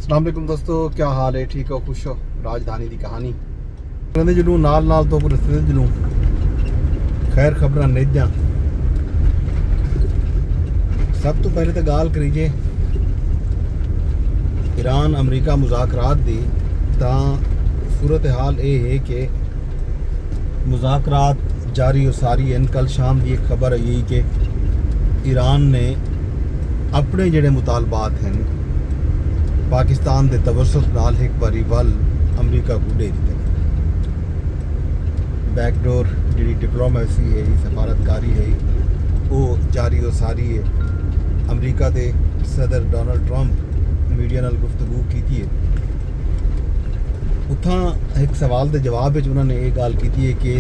अस्सलाम वालेकुम दोस्तों, क्या हाल है? ठीक हो, खुश हो? राजधानी की कहानी कहते जदों नाल नाल तो रस्ते जदों खैर खबर नेजा सब तो पहले तो गाल करीजे ईरान अमरीका मुज़ाकरात दी। तां सूरत हाल ये है कि मुज़ाकरात जारी और सारी हैं। कल शाम की एक खबर आई कि ईरान ने अपने जेडे मुतालबात हैं पाकिस्तान के तवसत नाल एक बारी वल अमरीका को दे दिते। बैकडोर जी डिप्लोमेसी है, सफारतकारी है, वो जारी और सारी है। अमरीका के सदर डोनाल्ड ट्रंप मीडिया नाल गुफ्तगू की है। उत्थां एक सवाल के जवाब में उन्होंने ये गल की है कि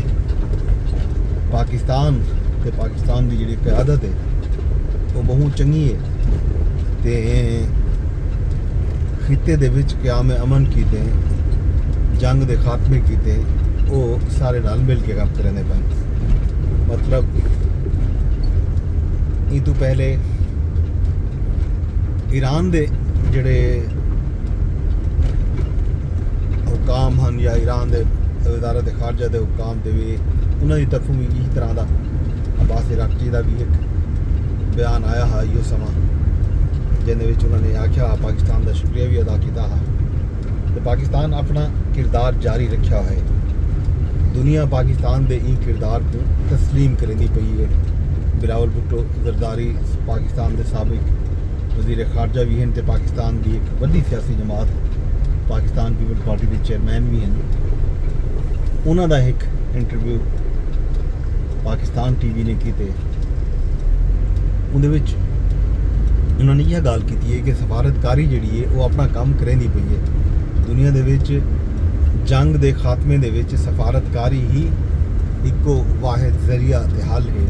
पाकिस्तान की जी क्यादत है वो बहुत चंगी है ते खिते दे विच क़याम अमन कीते, जंग के खात्मे कीते, वो सारे नाल मिल के काम करने पैन। मतलब ये तो पहले ईरान दे जड़े हुकाम हैं या ईरान दे वज़ारत खारजा के हुकाम के भी उन्होंने तरफों भी इस तरह का अब्बास इराक़ची का भी एक बयान आया है यो समा जिन्हें उन्होंने आख्या पाकिस्तान का शुक्रिया भी अदा किया है। तो पाकिस्तान अपना किरदार जारी रखा है। दुनिया पाकिस्तान के इन किरदार को तस्लीम करनी पई है। बिलावल भुट्टो जरदारी पाकिस्तान के साबिक वज़ीर खारजा भी हैं, तो पाकिस्तान की एक बड़ी सियासी जमात पाकिस्तान पीपल पार्टी के चेयरमैन भी हैं। उन्होंने एक इंटरव्यू पाकिस्तान टीवी ने किए, उन्हें उन्होंने यह गल की है कि सफारतकारी जी है वो अपना काम करेंदी पई है। दुनिया के जंग के खात्मे के सफारतकारी ही इको वाहिद जरिया ते हल है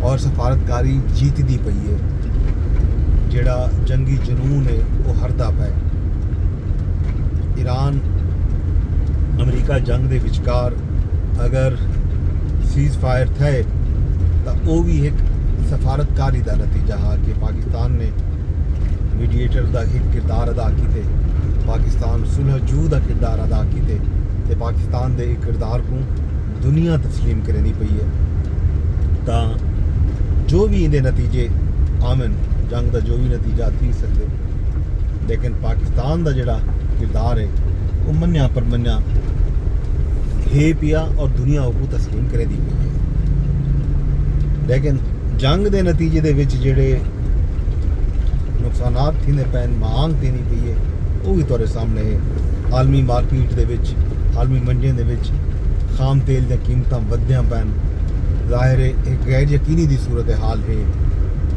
और सफारतकारी जीतती पई है। जेड़ा जंगी जनून है वो हरदा पे। ईरान अमरीका जंग के विचकार अगर सीज़ फायर थे तो वो भी एक सफारतकारी का नतीजा है कि पाकिस्तान ने मीडिएटर का एक किरदार अदा किए, पाकिस्तान सुलहजू का किरदार अदा किए, तो पाकिस्तान के एक किरदार को दुनिया तस्लीम करनी पई है। तो जो भी इनके नतीजे आमन जंग का जो भी नतीजा थी सकते, लेकिन पाकिस्तान का जोड़ा किरदार है वो मन्या पर मन्या है पिया और दुनिया को तस्लीम करनी पई है। लेकिन जंग के नतीजे के जेडे नुकसानात थींदे पैन, मांग देनी पई है, वो भी तुहाडे सामने है। आलमी मार्केट के आलमी मंडियों के खाम तेल दी कीमतां वधियां पैन। जाहिर है एक गैर यकीनी की सूरत हाल है,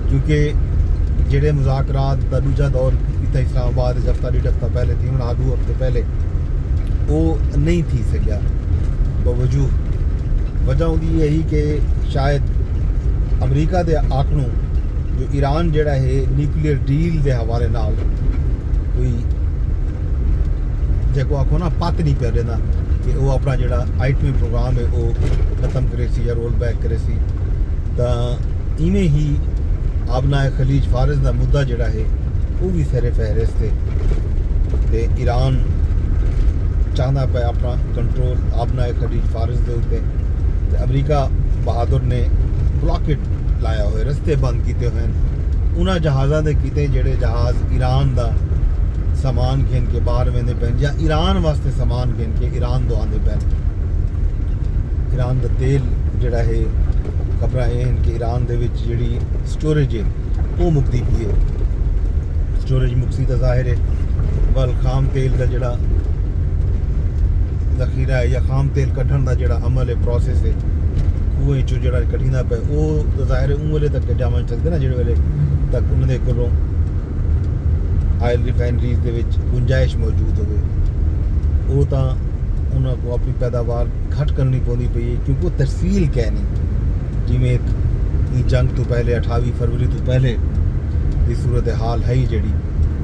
क्योंकि जेडे मुज़ाकरात का दूजा दौर इतना इस्लामाबाद हफ्ता डेढ़ हफ्ता पहले थी, हम 2 हफ्ते पहले वो नहीं थी सकिया। बावजूद वजह उनकी यही कि शायद अमरीका के आंकड़ों जो ईरान जड़ा है न्यूक्लीयर डील के हवाले नाल कोई जो आखो ना पत नहीं पै देना कि वो अपना जोड़ा आइटमी प्रोग्राम है वो खत्म करे सी या रोल बैक करे सी। तो इवें ही आबना खलीज फारस का मुद्दा जोड़ा है वो भी सिरे फहरिस्त है। तो ईरान चाहता पे अपना कंट्रोल आबना खलीज फारस के उत्ते। अमरीका बहादुर ने ब्लॉकेट लाया हुए, रस्ते बंद किए हुए उन्होंने जहाज़ों के किते जेडे जहाज़ ईरान का समान घेन के बाहर वेंदे पैन या ईरान वास्ते समान घेन के ईरान तो आते पैन। ईरान का तेल जोड़ा है खबर ये हैं कि ईरान के जी स्टोरेज है वो मुकती पई है। स्टोरेज मुकसी तो जाहिर है वल खाम तेल का जोड़ा जखीरा है या खाम तेल कढ़न का जोड़ा अमल है, प्रोसेस है, कुएं चो जो कढ़ीदा पे वो तो जाहिर है उन वेले तक जाम सकते ना जो वेले तक उन्होंने को आयल रिफाइनरीज के गुंजाइश मौजूद हो। वो तो उन्होंने अपनी पैदावार घट करनी पौनी पई है, क्योंकि वो तरसील कै नहीं जिमें जंग तो पहले 28 फरवरी तो पहले की सूरत हाल है ही जी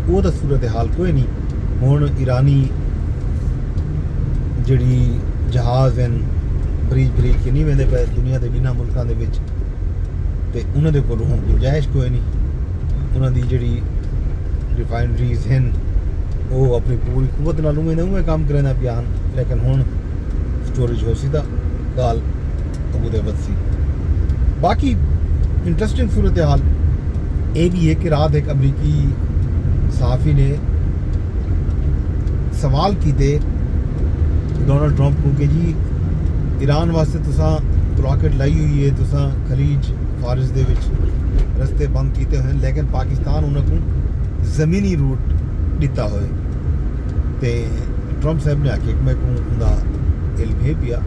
वो तो सूरत हाल कोई नहीं। हुण ईरानी जी जहाज़ हैं बरीक बरीक के नहीं वेंदे पे दुनिया के बिना मुल्कों के उन्होंने को गुंजाइश कोई नहीं। उन्होंने जी रिफाइनरीज हैं वो अपनी पूरी कुवत नाल उवें काम करेंदा पिया हन लेकिन हुण स्टोरेज हो सी तां गाल अगूं वधसी। बाकी इंटरेस्टिंग सूरत हाल ये भी है कि रात एक अमरीकी सहाफ़ी ने सवाल किए डोनाल्ड ट्रंप को कि जी ईरान वास्ते तुसां रॉकेट लाई हुई है, तुसां खलीज फारिस दे विच रस्ते बंद किए हुए हैं लेकिन पाकिस्तान उन्होंने ज़मीनी रूट दिता होए ते ट्रंप साहब ने आखिया कि मैं को उनका इल्म है पिया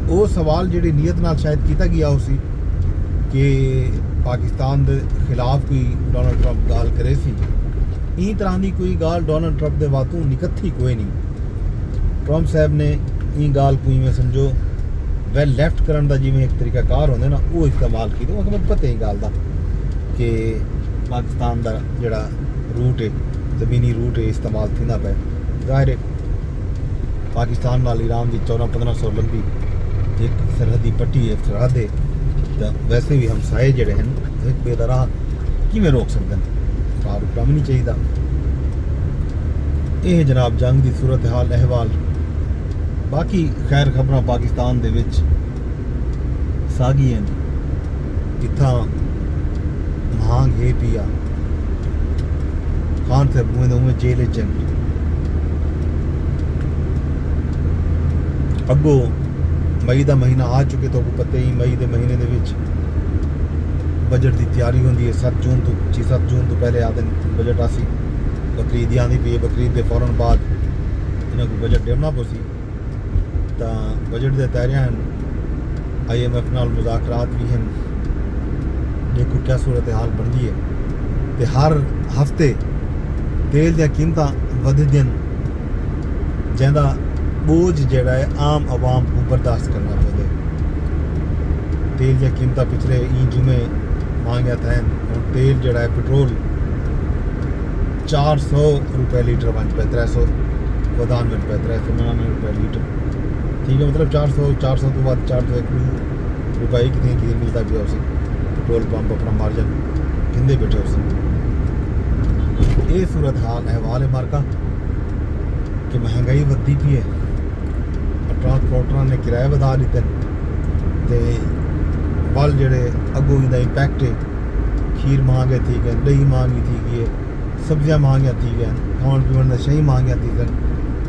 वो सवाल जिहड़ी नीयत नाल शायद किया गया उसी कि पाकिस्तान के खिलाफ कोई डोनाल्ड ट्रंप गाल करे सी ई तरह की कोई गाल डोनाल्ड ट्रंप के वातों निकत्थी कोई नहीं। ट्रंप साहब ने ई गाल कोई में समझो वैल लैफ्ट करन दा जिवें एक तरीकाकार होंदे ना वो इस्तेमाल कीते वो मैं पता ही गाल दा कि पाकिस्तान का जिहड़ा रूट है ज़मीनी रूट है इस्तेमाल थींदा पे ज़ाहिर है पाकिस्तान नाल ईरान की 1400-1500 लंबी एक सरहदी पट्टी है सरहद है तो वैसे भी हमसाए जड़े हैं एक बेदराह किवें रोक सकते हैं रुकना भी नहीं चाहिए। यह जनाब जंग की सूरत हाल अहवाल बाकी खैर खबरां पाकिस्तान दे विच सागी हैं इत्थां महांग है पिया खान साहब उवें उवें जेल च अगो मई का महीना आ चुके तो पता ही मई के महीने दे विच बजट की तैयारी होंदी है 7 जून तो 7 जून तो पहले आते बजट आसी बकरीद आती पी है बकरीद के फौरन बाद इन्हों को बजट देना पोसी तो बजट के तैयारियां हैं IMF नाल मुज़ाकरात भी हैं देखो क्या सूरत हाल बनती है तो हर हफ्ते तेल दी कीमतां वधदियां जिहदा बोझ जिहड़ा है आम आवाम को बर्दाश्त करना पवे। तेल दी कीमतां पिछले ई जुमे मांगिया था और तेल जड़ा है पेट्रोल 400 रुपये लीटर बन पे 392 रुपये 399 रुपये लीटर ठीक है मतलब 400 तो बाद 401 रुपये कितनी मिलता पिया उसे पेट्रोल पंप अपना मार्जन किंदे बैठे उसे। ये सूरत हाल अहवाल है मार्का कि महंगाई वधी पी है ट्रांसपोर्टर ने किराए बढ़ा दिते ते बल जड़े अगों का इंपैक्ट है खीर महंगे थी गए दही महंगी थी गई है सब्जियां महंगियां थी गए खाण पीण शही महंगियां थी गए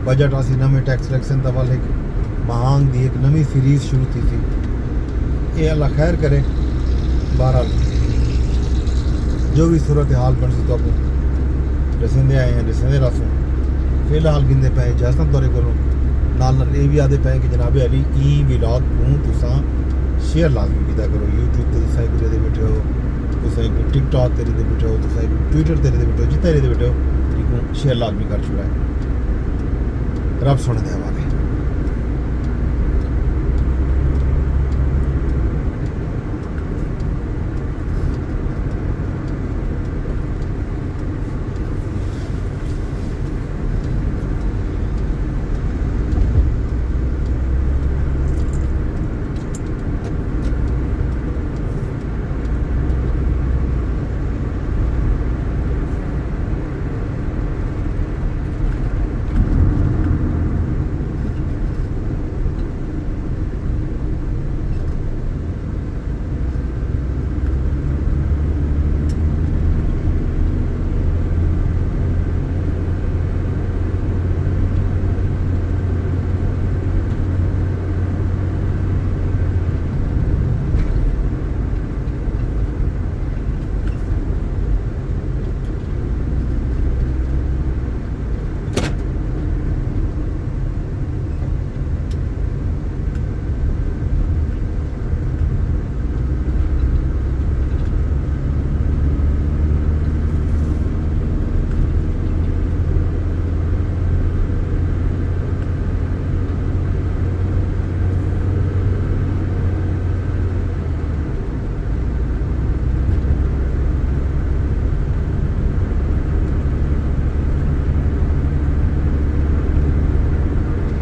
बजट असी नवे टैक्स सिलेक्शन का वाल एक महंग की एक नवी सीरीज़ शुरू थी ये अल्लाह खैर करे। बहरहाल जो भी सूरत हाल बन सी तो दसेंदे आए हैं दसेंदे रसूँ फिलहाल गिनते पे इजाजत दौरे करो नाल ये भी आते पे कि जनाब अली ई व्लॉग को तुसां शेयर लाजमी कीता करो यूट्यूब ते तुसां एक दे बैठे हो तुसां एक टिकटॉक ते दे बैठे हो तुसां एक ट्विटर ते दे बैठे हो जिथे दे बैठे हो शेयर लाजमी कर छुड़ा है। रब सुने दे हवाले।